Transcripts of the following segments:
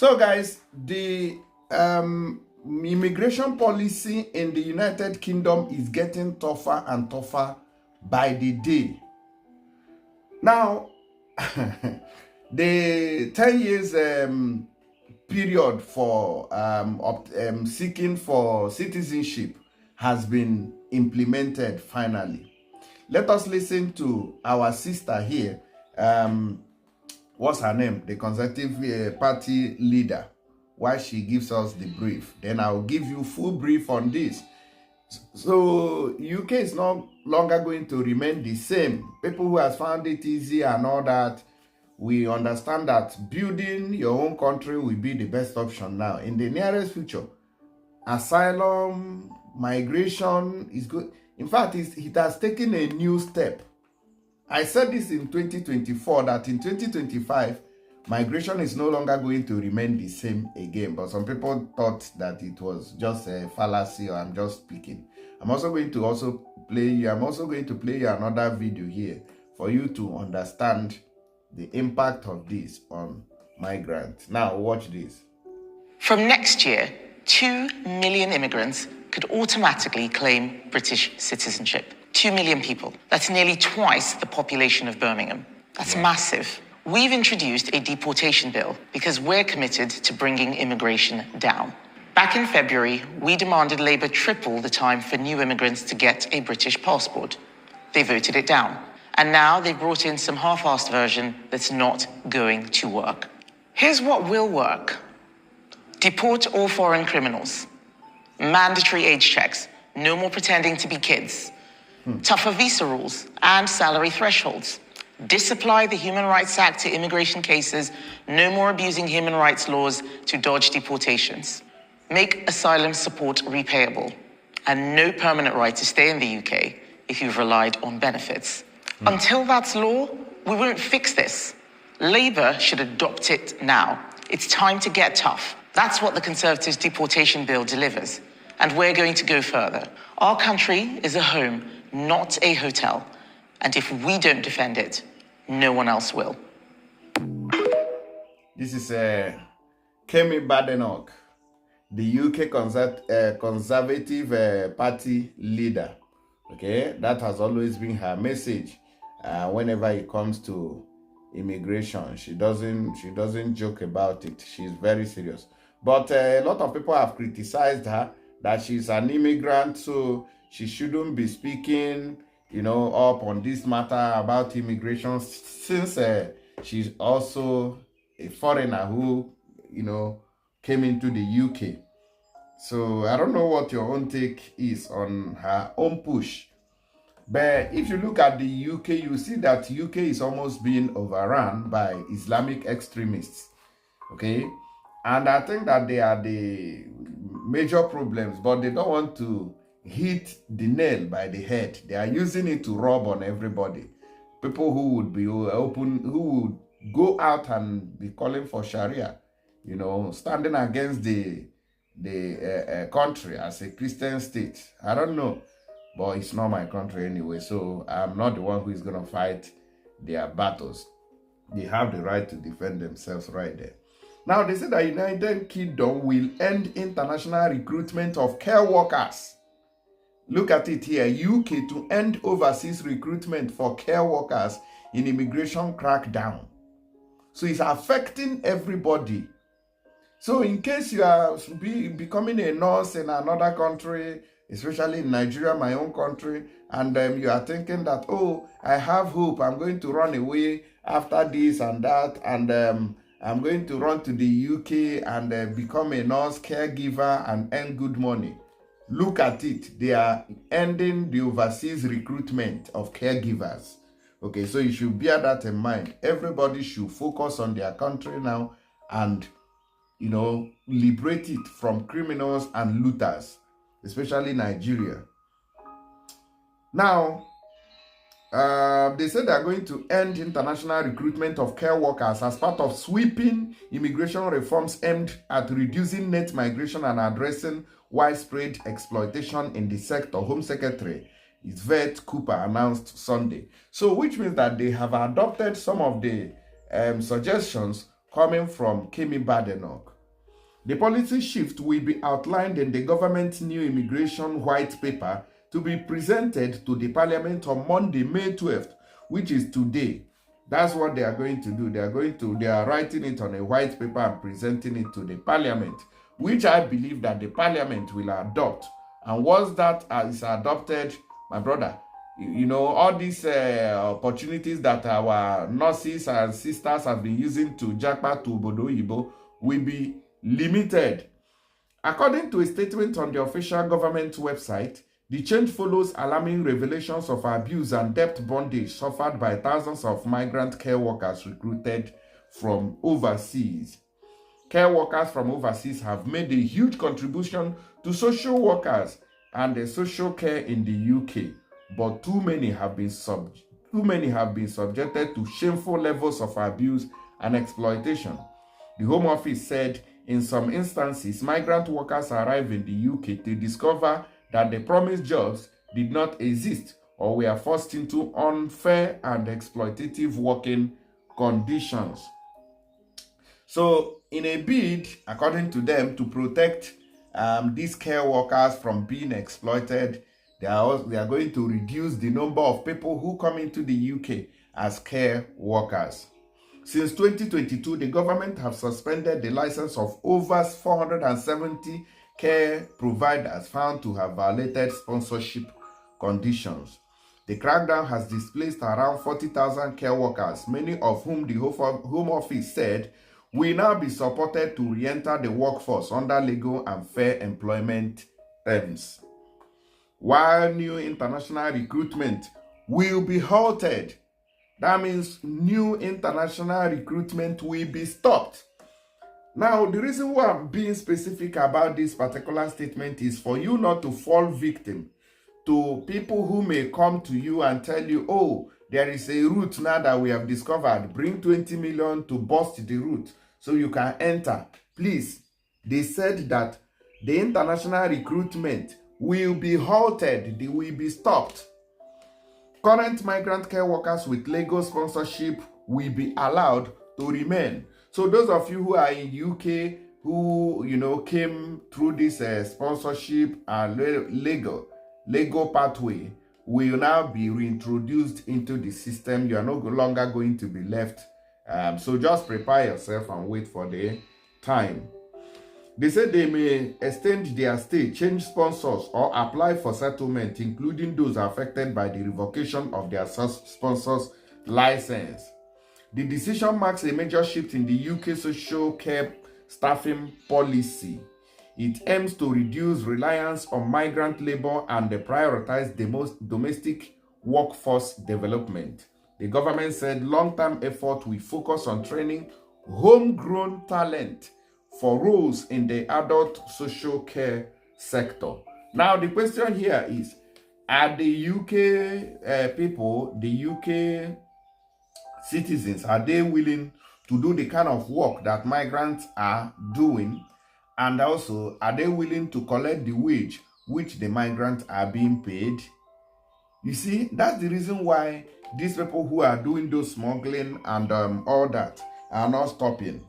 So, guys, the immigration policy in the United Kingdom is getting tougher and tougher by the day. Now, the 10 years period for seeking for citizenship has been implemented finally. Let us listen to our sister here. What's her name? The Conservative Party leader. Why she gives us the brief. Then I'll give you full brief on this. So UK is no longer going to remain the same. People who has found it easy and all that, we understand that building your own country will be the best option now. In the nearest future, asylum, migration is good. In fact, it has taken a new step. I said this in 2024, that in 2025, migration is no longer going to remain the same again. But some people thought that it was just a fallacy, or I'm just speaking. I'm also going to play you another video here for you to understand the impact of this on migrants. Now, watch this. From next year, 2 million immigrants could automatically claim British citizenship. 2 million people. That's nearly twice the population of Birmingham. That's massive. We've introduced a deportation bill because we're committed to bringing immigration down. Back in February, we demanded Labour triple the time for new immigrants to get a British passport. They voted it down. And now they've brought in some half-assed version that's not going to work. Here's what will work. Deport all foreign criminals. Mandatory age checks. No more pretending to be kids. Tougher visa rules and salary thresholds. Disapply the Human Rights Act to immigration cases. No more abusing human rights laws to dodge deportations. Make asylum support repayable. And no permanent right to stay in the UK if you've relied on benefits. Until that's law, we won't fix this. Labour should adopt it now. It's time to get tough. That's what the Conservatives' deportation bill delivers. And we're going to go further. Our country is a home, not a hotel. And if we don't defend it, no one else will. This is Kemi Badenoch, the UK Conservative Party leader. Okay, that has always been her message. Whenever it comes to immigration, she doesn't joke about it. She's very serious. But a lot of people have criticized her that she's an immigrant, so she shouldn't be speaking, up on this matter about immigration, since she's also a foreigner who, came into the UK. So I don't know what your own take is on her own push. But if you look at the UK, you see that UK is almost being overrun by Islamic extremists. Okay? And I think that they are the major problems, but they don't want to hit the nail by the head. They are using it to rub on everybody. People who would be open, who would go out and be calling for Sharia, standing against the country as a Christian state. I don't know. But it's not my country anyway, so I'm not the one who is going to fight their battles. They have the right to defend themselves right there. Now, they say that United Kingdom will end international recruitment of care workers. Look at it here. UK to end overseas recruitment for care workers in immigration crackdown. So it's affecting everybody. So in case you are becoming a nurse in another country, especially in Nigeria, my own country, and you are thinking that, oh, I have hope, I'm going to run away after this and that, and I'm going to run to the UK and become a nurse caregiver and earn good money. Look at it. They are ending the overseas recruitment of caregivers. Okay, so you should bear that in mind. Everybody should focus on their country now and, liberate it from criminals and looters, especially Nigeria. Now, they said they're going to end international recruitment of care workers as part of sweeping immigration reforms aimed at reducing net migration and addressing widespread exploitation in the sector, Home Secretary Vide announced Sunday. So, which means that they have adopted some of the suggestions coming from Kemi Badenoch. The policy shift will be outlined in the government's new immigration white paper to be presented to the parliament on Monday, May 12th, which is today. That's what they are going to do. They are writing it on a white paper and presenting it to the parliament, which I believe that the parliament will adopt. And once that is adopted, my brother, you know, all these opportunities that our nurses and sisters have been using to jackpot to Obodo Oyibo will be limited. According to a statement on the official government website, the change follows alarming revelations of abuse and debt bondage suffered by thousands of migrant care workers recruited from overseas. Care workers from overseas have made a huge contribution to social workers and the social care in the UK, but too many have been subjected to shameful levels of abuse and exploitation. The Home Office said in some instances, migrant workers arrive in the UK to discover that the promised jobs did not exist or were forced into unfair and exploitative working conditions. So, in a bid, according to them, to protect these care workers from being exploited, they are going to reduce the number of people who come into the UK as care workers. Since 2022, the government have suspended the license of over 470 care providers found to have violated sponsorship conditions. The crackdown has displaced around 40,000 care workers, many of whom the Home Office said will now be supported to re-enter the workforce under legal and fair employment terms. While new international recruitment will be halted, that means new international recruitment will be stopped. Now, the reason why I'm being specific about this particular statement is for you not to fall victim to people who may come to you and tell you, oh, there is a route now that we have discovered. Bring 20 million to bust the route so you can enter. Please, they said that the international recruitment will be halted. They will be stopped. Current migrant care workers with legal sponsorship will be allowed to remain. So those of you who are in UK who, you know, came through this sponsorship and legal pathway will now be reintroduced into the system. You are no longer going to be left. So just prepare yourself and wait for the time. They said they may extend their stay, change sponsors, or apply for settlement, including those affected by the revocation of their sponsors' license. The decision marks a major shift in the UK social care staffing policy. It aims to reduce reliance on migrant labor and prioritize the most domestic workforce development. The government said long-term effort will focus on training homegrown talent for roles in the adult social care sector. Now, the question here is, are the UK people, the UK citizens, are they willing to do the kind of work that migrants are doing? And also, are they willing to collect the wage which the migrants are being paid? You see, that's the reason why these people who are doing those smuggling and all that are not stopping.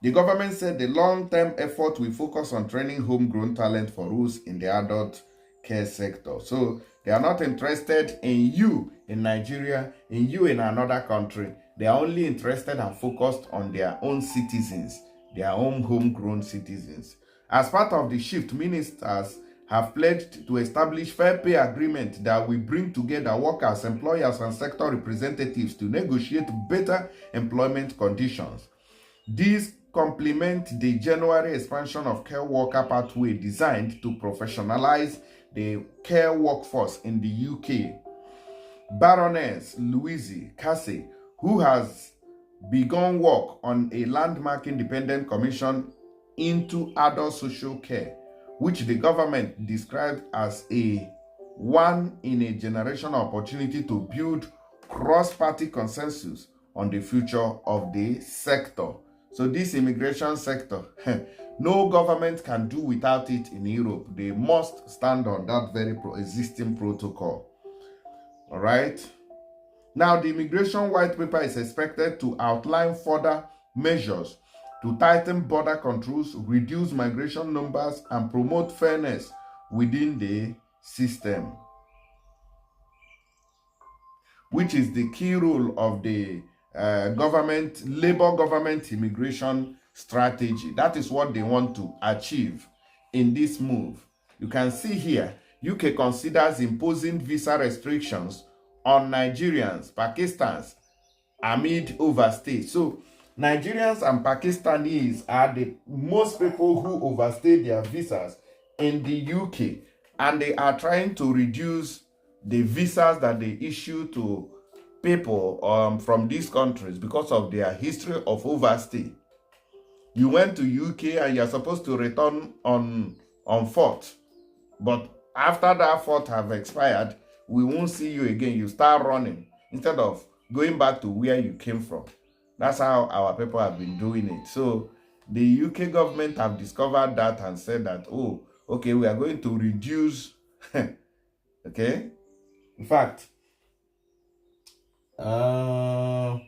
The government said the long-term effort will focus on training homegrown talent for roles in the adult care sector. So they are not interested in you in Nigeria, in you in another country. They are only interested and focused on their own citizens, their own homegrown citizens. As part of the shift, ministers have pledged to establish fair pay agreement that will bring together workers, employers, and sector representatives to negotiate better employment conditions. These complement the January expansion of care worker pathway designed to professionalize the care workforce in the UK. Baroness Louise Casey, who has begun work on a landmark independent commission into adult social care, which the government described as a one-in-a-generation opportunity to build cross-party consensus on the future of the sector. So this immigration sector, no government can do without it in Europe. They must stand on that very existing protocol. All right. Now, the immigration white paper is expected to outline further measures to tighten border controls, reduce migration numbers, and promote fairness within the system, which is the key role of the Labour government immigration strategy. That is what they want to achieve in this move. You can see here, UK considers imposing visa restrictions on Nigerians, Pakistanis, amid overstay. So Nigerians and Pakistanis are the most people who overstay their visas in the UK, and they are trying to reduce the visas that they issue to people from these countries because of their history of overstay. You went to UK and you're supposed to return on 4th, but after that 4th have expired, we won't see you again. You start running instead of going back to where you came from. That's how our people have been doing it. So the UK government have discovered that and said that, oh, okay, we are going to reduce, okay? In fact, we are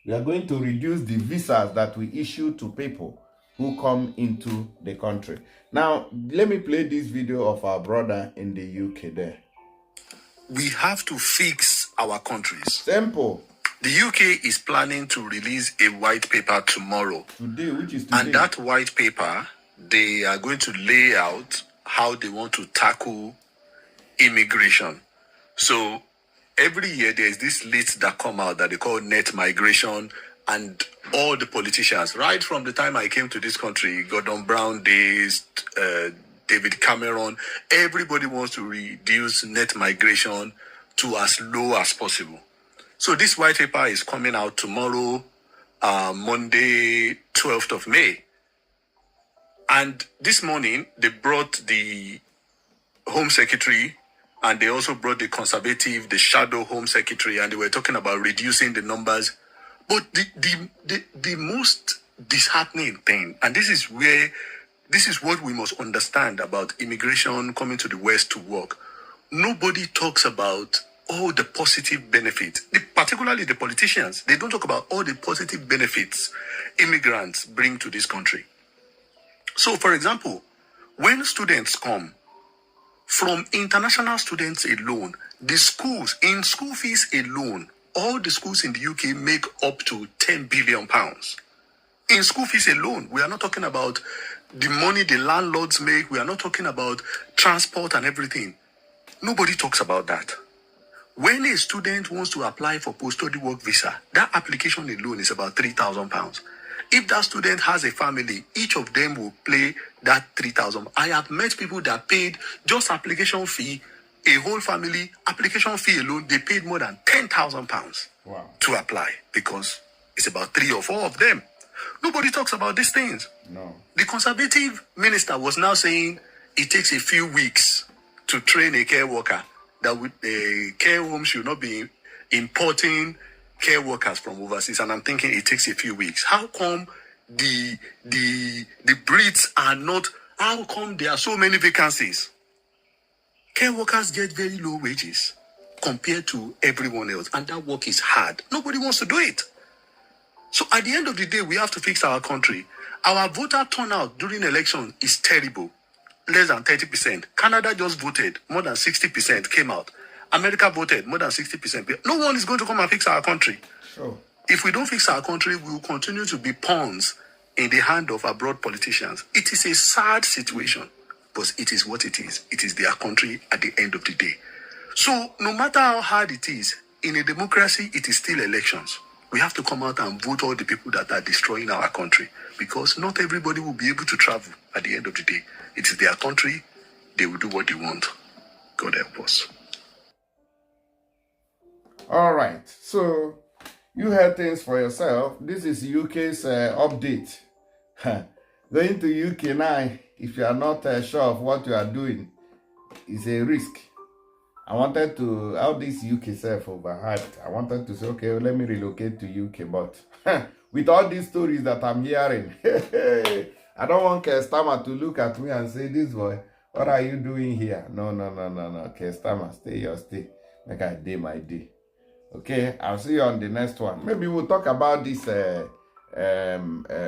going to reduce the visas that we issue to people who come into the country. Now, let me play this video of our brother in the UK there. We have to fix our countries. Simple. The UK is planning to release a white paper tomorrow. Today, which is today. And that white paper, they are going to lay out how they want to tackle immigration. So every year there is this list that come out that they call net migration, and all the politicians, right from the time I came to this country, Gordon Brown days, David Cameron, everybody wants to reduce net migration to as low as possible. So this white paper is coming out tomorrow, Monday, 12th of May. And this morning, they brought the Home Secretary, and they also brought the Conservative, the Shadow Home Secretary, and they were talking about reducing the numbers. But the most disheartening thing, and this is what we must understand about immigration coming to the West to work. Nobody talks about all the positive benefits, particularly the politicians. They don't talk about all the positive benefits immigrants bring to this country. So, for example, when students come, from international students alone, the schools, in school fees alone, all the schools in the UK make up to £10 billion. In school fees alone, we are not talking about the money the landlords make. We are not talking about transport and everything. Nobody talks about that. When a student wants to apply for post-study work visa, that application alone is about £3,000. If that student has a family, each of them will pay that £3,000. I have met people that paid just application fee, a whole family, application fee alone, they paid more than £10,000 to apply because it's about 3 or 4 of them. Nobody talks about these things. No. The Conservative minister was now saying it takes a few weeks to train a care worker, that with a care home should not be importing care workers from overseas. And I'm thinking it takes a few weeks. How come the Brits are not, how come there are so many vacancies? Care workers get very low wages compared to everyone else, and that work is hard. Nobody wants to do it. So at the end of the day, we have to fix our country. Our voter turnout during election is terrible. Less than 30%. Canada just voted. More than 60% came out. America voted. More than 60%. No one is going to come and fix our country. Sure. If we don't fix our country, we will continue to be pawns in the hand of abroad politicians. It is a sad situation, but it is what it is. It is their country at the end of the day. So no matter how hard it is, in a democracy, it is still elections. We have to come out and vote all the people that are destroying our country, because not everybody will be able to travel at the end of the day. It is their country. They will do what they want. God help us. All right. So you heard things for yourself. This is UK's update. Going to UK now, if you are not sure of what you are doing, is a risk. I wanted to, how this UK self overhyped. I wanted to say, okay, well, let me relocate to UK, but with all these stories that I'm hearing, I don't want Kestama to look at me and say, this boy, what are you doing here? No. Kestama, stay your stay. Make I day my day. Okay, I'll see you on the next one. Maybe we'll talk about this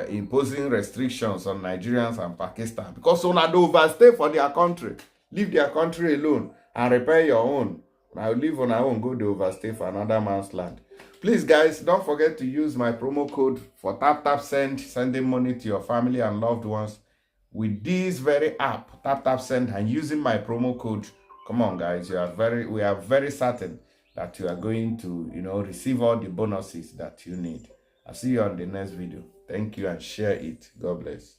imposing restrictions on Nigerians and Pakistan, because una dey overstay for their country. Leave their country alone and repair your own. Now leave on our own, go to overstay for another man's land. Please, guys, don't forget to use my promo code for tap sending money to your family and loved ones with this very app, tap send, and using my promo code. Come on, guys, we are very certain that you are going to, receive all the bonuses that you need. I'll see you on the next video. Thank you, and share it. God bless.